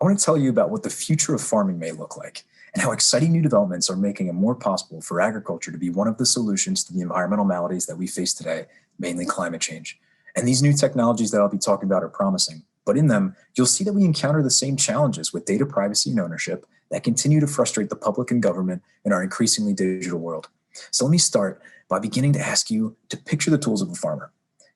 I want to tell you about what the future of farming may look like and how exciting new developments are making it more possible for agriculture to be one of the solutions to the environmental maladies that we face today, mainly climate change. And these new technologies that I'll be talking about are promising, but in them, you'll see that we encounter the same challenges with data privacy and ownership that continue to frustrate the public and government in our increasingly digital world. So let me start by beginning to ask you to picture the tools of a farmer.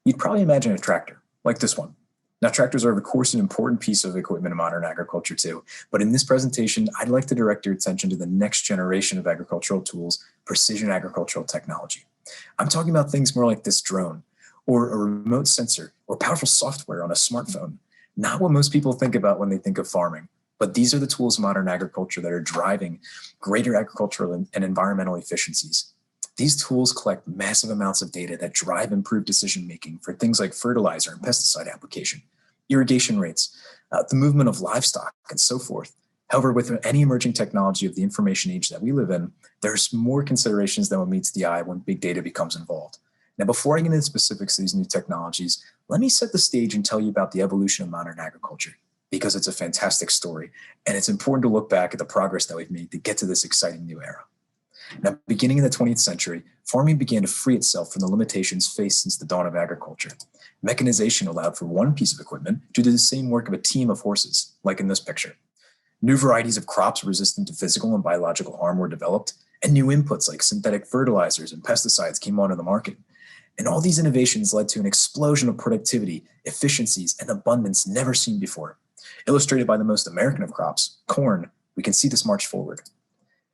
You'd probably imagine a tractor, like this one. Now, tractors are, of course, an important piece of equipment in modern agriculture, too. But in this presentation, I'd like to direct your attention to the next generation of agricultural tools, precision agricultural technology. I'm talking about things more like this drone, or a remote sensor, or powerful software on a smartphone. Not what most people think about when they think of farming, but these are the tools of modern agriculture that are driving greater agricultural and environmental efficiencies. These tools collect massive amounts of data that drive improved decision-making for things like fertilizer and pesticide application, irrigation rates, the movement of livestock, and so forth. However, with any emerging technology of the information age that we live in, there's more considerations than what meets the eye when big data becomes involved. Now, before I get into the specifics of these new technologies, let me set the stage and tell you about the evolution of modern agriculture, because it's a fantastic story, and it's important to look back at the progress that we've made to get to this exciting new era. Now, beginning in the 20th century, farming began to free itself from the limitations faced since the dawn of agriculture. Mechanization allowed for one piece of equipment to do the same work of a team of horses, like in this picture. New varieties of crops resistant to physical and biological harm were developed, and new inputs like synthetic fertilizers and pesticides came onto the market. And all these innovations led to an explosion of productivity, efficiencies, and abundance never seen before. Illustrated by the most American of crops, corn, we can see this march forward.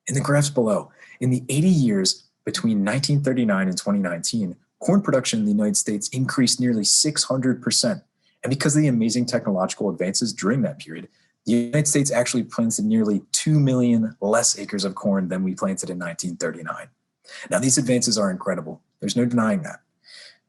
In the graphs below, in the 80 years between 1939 and 2019, corn production in the United States increased nearly 600%. And because of the amazing technological advances during that period, the United States actually planted nearly 2 million less acres of corn than we planted in 1939. Now, these advances are incredible. There's no denying that.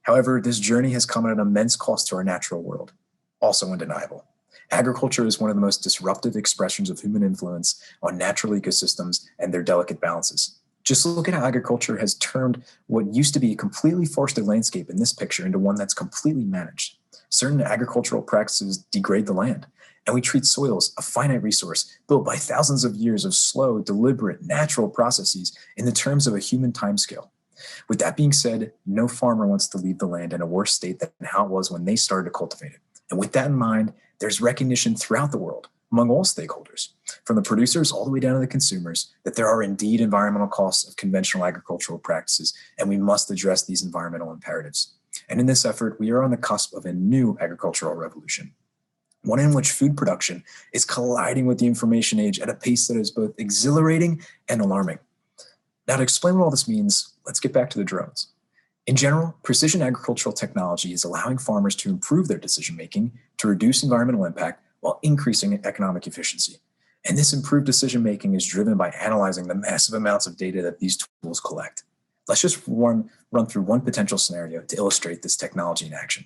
However, this journey has come at an immense cost to our natural world, also undeniable. Agriculture is one of the most disruptive expressions of human influence on natural ecosystems and their delicate balances. Just look at how agriculture has turned what used to be a completely forested landscape in this picture into one that's completely managed. Certain agricultural practices degrade the land, and we treat soils, a finite resource built by thousands of years of slow, deliberate, natural processes in the terms of a human timescale. With that being said, no farmer wants to leave the land in a worse state than how it was when they started to cultivate it. And with that in mind, there's recognition throughout the world, among all stakeholders, from the producers all the way down to the consumers, that there are indeed environmental costs of conventional agricultural practices, and we must address these environmental imperatives. And in this effort, we are on the cusp of a new agricultural revolution, one in which food production is colliding with the information age at a pace that is both exhilarating and alarming. Now, to explain what all this means, let's get back to the drones. In general, precision agricultural technology is allowing farmers to improve their decision-making, to reduce environmental impact, while increasing economic efficiency. And this improved decision-making is driven by analyzing the massive amounts of data that these tools collect. Let's just run through one potential scenario to illustrate this technology in action.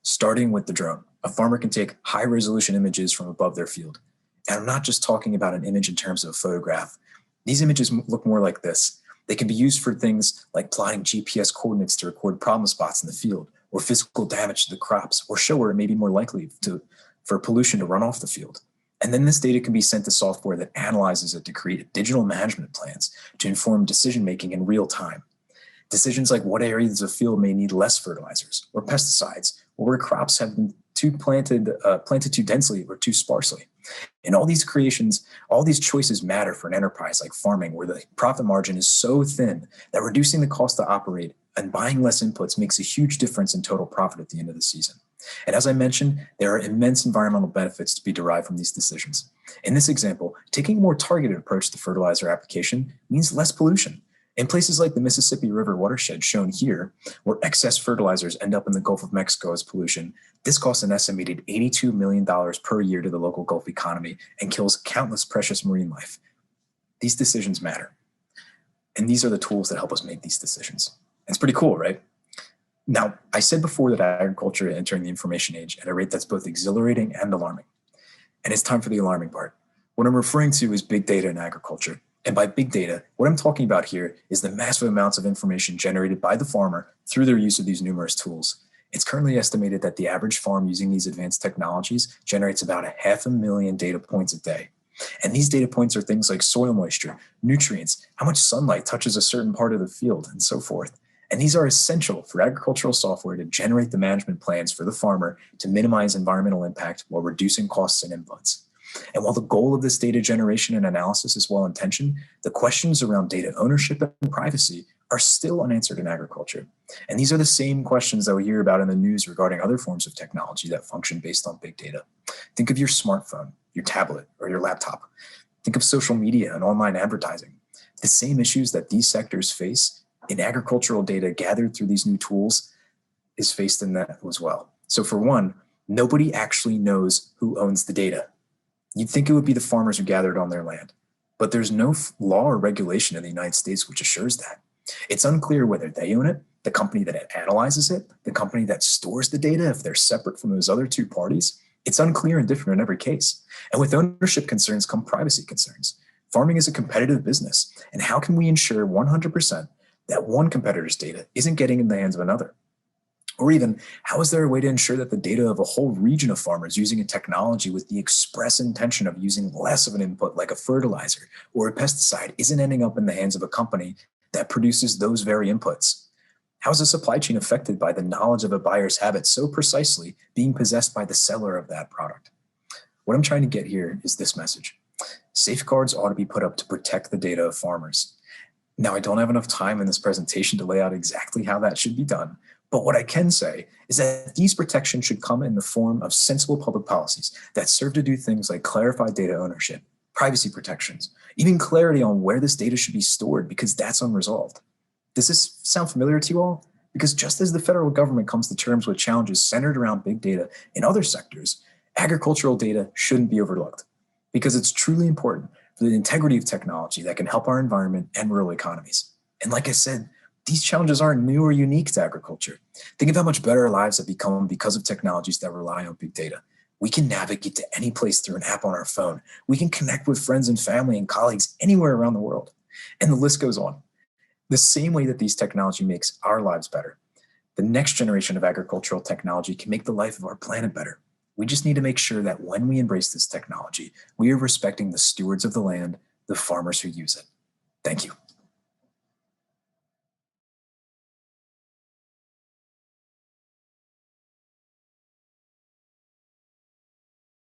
Starting with the drone, a farmer can take high-resolution images from above their field. And I'm not just talking about an image in terms of a photograph. These images look more like this. They can be used for things like plotting GPS coordinates to record problem spots in the field, or physical damage to the crops, or show where it may be more likely for pollution to run off the field. And then this data can be sent to software that analyzes it to create digital management plans to inform decision-making in real time. Decisions like what areas of field may need less fertilizers or pesticides, or where crops have been planted too densely or too sparsely. And all these choices matter for an enterprise like farming, where the profit margin is so thin that reducing the cost to operate and buying less inputs makes a huge difference in total profit at the end of the season. And as I mentioned, there are immense environmental benefits to be derived from these decisions. In this example, taking a more targeted approach to fertilizer application means less pollution. In places like the Mississippi River watershed shown here, where excess fertilizers end up in the Gulf of Mexico as pollution, this costs an estimated $82 million per year to the local Gulf economy and kills countless precious marine life. These decisions matter. And these are the tools that help us make these decisions. It's pretty cool, right? Now, I said before that agriculture is entering the information age at a rate that's both exhilarating and alarming. And it's time for the alarming part. What I'm referring to is big data in agriculture. And by big data, what I'm talking about here is the massive amounts of information generated by the farmer through their use of these numerous tools. It's currently estimated that the average farm using these advanced technologies generates about 500,000 data points a day. And these data points are things like soil moisture, nutrients, how much sunlight touches a certain part of the field, and so forth. And these are essential for agricultural software to generate the management plans for the farmer to minimize environmental impact while reducing costs and inputs. And while the goal of this data generation and analysis is well-intentioned, the questions around data ownership and privacy are still unanswered in agriculture. And these are the same questions that we hear about in the news regarding other forms of technology that function based on big data. Think of your smartphone, your tablet, or your laptop. Think of social media and online advertising. The same issues that these sectors face in agricultural data gathered through these new tools is faced in that as well. So for one, nobody actually knows who owns the data. You'd think it would be the farmers who gathered on their land, but there's no law or regulation in the United States which assures that. It's unclear whether they own it, the company that analyzes it, the company that stores the data, if they're separate from those other two parties. It's unclear and different in every case. And with ownership concerns come privacy concerns. Farming is a competitive business, and how can we ensure 100% that one competitor's data isn't getting in the hands of another? Or even, how is there a way to ensure that the data of a whole region of farmers using a technology with the express intention of using less of an input like a fertilizer or a pesticide isn't ending up in the hands of a company that produces those very inputs? How is the supply chain affected by the knowledge of a buyer's habits so precisely being possessed by the seller of that product? What I'm trying to get here is this message. Safeguards ought to be put up to protect the data of farmers. Now, I don't have enough time in this presentation to lay out exactly how that should be done, but what I can say is that these protections should come in the form of sensible public policies that serve to do things like clarify data ownership, privacy protections, even clarity on where this data should be stored because that's unresolved. Does this sound familiar to you all? Because just as the federal government comes to terms with challenges centered around big data in other sectors, agricultural data shouldn't be overlooked because it's truly important for the integrity of technology that can help our environment and rural economies. And like I said, these challenges aren't new or unique to agriculture. Think of how much better our lives have become because of technologies that rely on big data. We can navigate to any place through an app on our phone. We can connect with friends and family and colleagues anywhere around the world. And the list goes on. The same way that these technology makes our lives better, the next generation of agricultural technology can make the life of our planet better. We just need to make sure that when we embrace this technology, we are respecting the stewards of the land, the farmers who use it. Thank you.